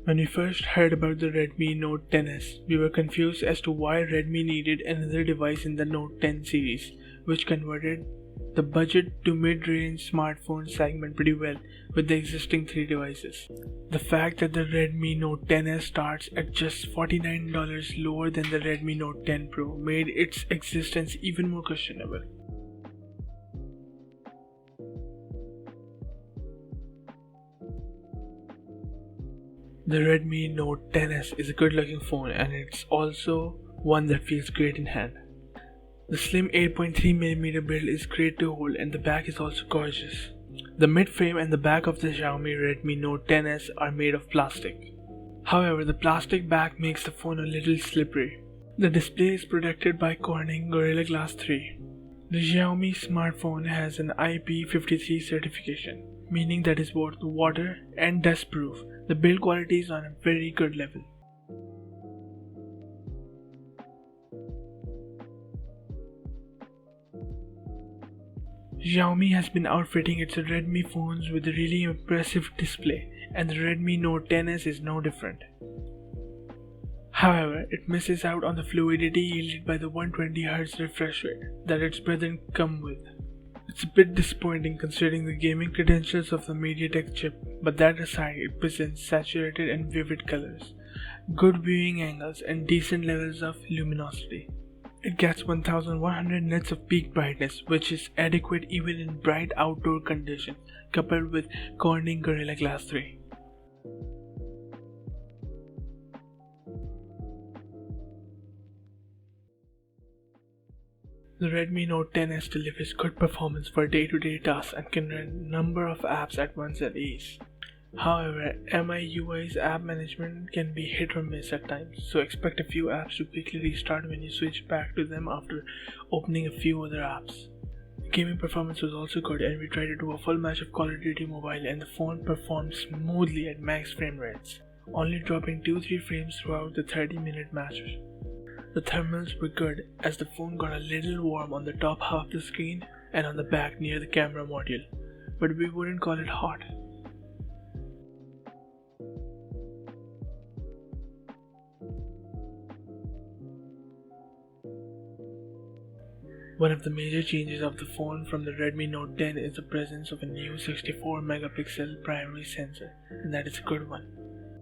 When we first heard about the Redmi Note 10s, we were confused as to why Redmi needed another device in the Note 10 series, which converted the budget to mid-range smartphone segment pretty well with the existing three devices. The fact that the Redmi Note 10s starts at just $49 lower than the Redmi Note 10 Pro made its existence even more questionable. The Redmi Note 10s is a good looking phone and it's also one that feels great in hand. The slim 8.3mm build is great to hold and the back is also gorgeous. The mid-frame and the back of the Xiaomi Redmi Note 10s are made of plastic. However, the plastic back makes the phone a little slippery. The display is protected by Corning Gorilla Glass 3. The Xiaomi smartphone has an IP53 certification, meaning that it's both water and dust proof. The build quality is on a very good level. Xiaomi has been outfitting its Redmi phones with a really impressive display, and the Redmi Note 10s is no different. However, it misses out on the fluidity yielded by the 120Hz refresh rate that its brethren come with. It's a bit disappointing considering the gaming credentials of the MediaTek chip, but that aside, it presents saturated and vivid colors, good viewing angles, and decent levels of luminosity. It gets 1100 nits of peak brightness, which is adequate even in bright outdoor conditions, coupled with Corning Gorilla Glass 3. The Redmi Note 10s delivers good performance for day-to-day tasks and can run a number of apps at once at ease. However, MIUI's app management can be hit or miss at times, so expect a few apps to quickly restart when you switch back to them after opening a few other apps. Gaming performance was also good and we tried to do a full match of Call of Duty Mobile and the phone performed smoothly at max frame rates, only dropping 2-3 frames throughout the 30-minute matches. The thermals were good as the phone got a little warm on the top half of the screen and on the back near the camera module, but we wouldn't call it hot. One of the major changes of the phone from the Redmi Note 10 is the presence of a new 64-megapixel primary sensor, and that is a good one.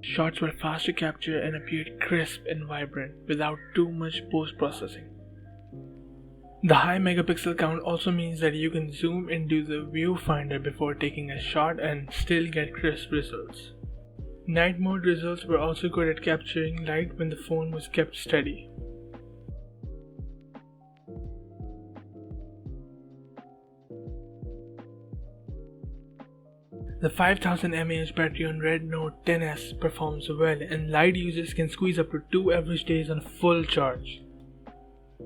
Shots were fast to capture and appeared crisp and vibrant without too much post-processing. The high megapixel count also means that you can zoom into the viewfinder before taking a shot and still get crisp results. Night mode results were also good at capturing light when the phone was kept steady. The 5000 mAh battery on Red Note 10s performs well and light users can squeeze up to 2 average days on full charge.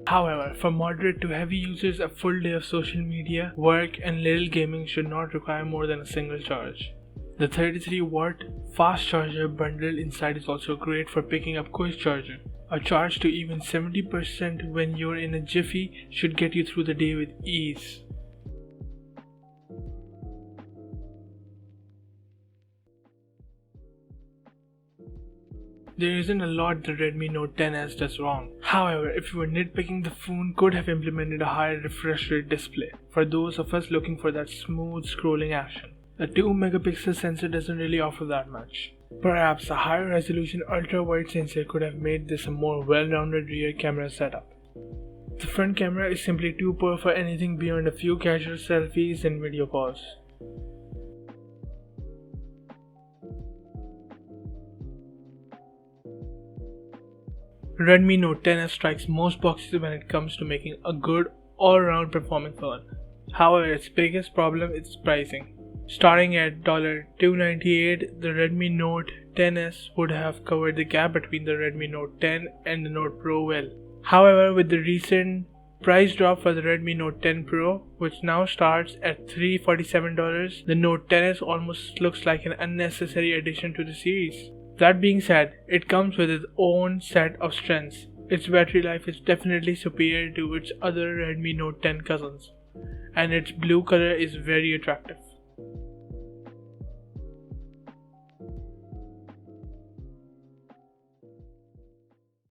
However, for moderate to heavy users, a full day of social media, work and little gaming should not require more than a single charge. The 33-watt fast charger bundled inside is also great for picking up quick charging. A charge to even 70% when you're in a jiffy should get you through the day with ease. There isn't a lot the Redmi Note 10s does wrong. However, if you were nitpicking, the phone could have implemented a higher refresh rate display for those of us looking for that smooth scrolling action. The 2-megapixel sensor doesn't really offer that much. Perhaps a higher resolution ultra-wide sensor could have made this a more well-rounded rear camera setup. The front camera is simply too poor for anything beyond a few casual selfies and video calls. Redmi Note 10s strikes most boxes when it comes to making a good all-round performing phone. However, its biggest problem is its pricing. Starting at $298, the Redmi Note 10s would have covered the gap between the Redmi Note 10 and the Note Pro well. However, with the recent price drop for the Redmi Note 10 Pro, which now starts at $347, the Note 10s almost looks like an unnecessary addition to the series. That being said, it comes with its own set of strengths. Its battery life is definitely superior to its other Redmi Note 10 cousins, and its blue color is very attractive.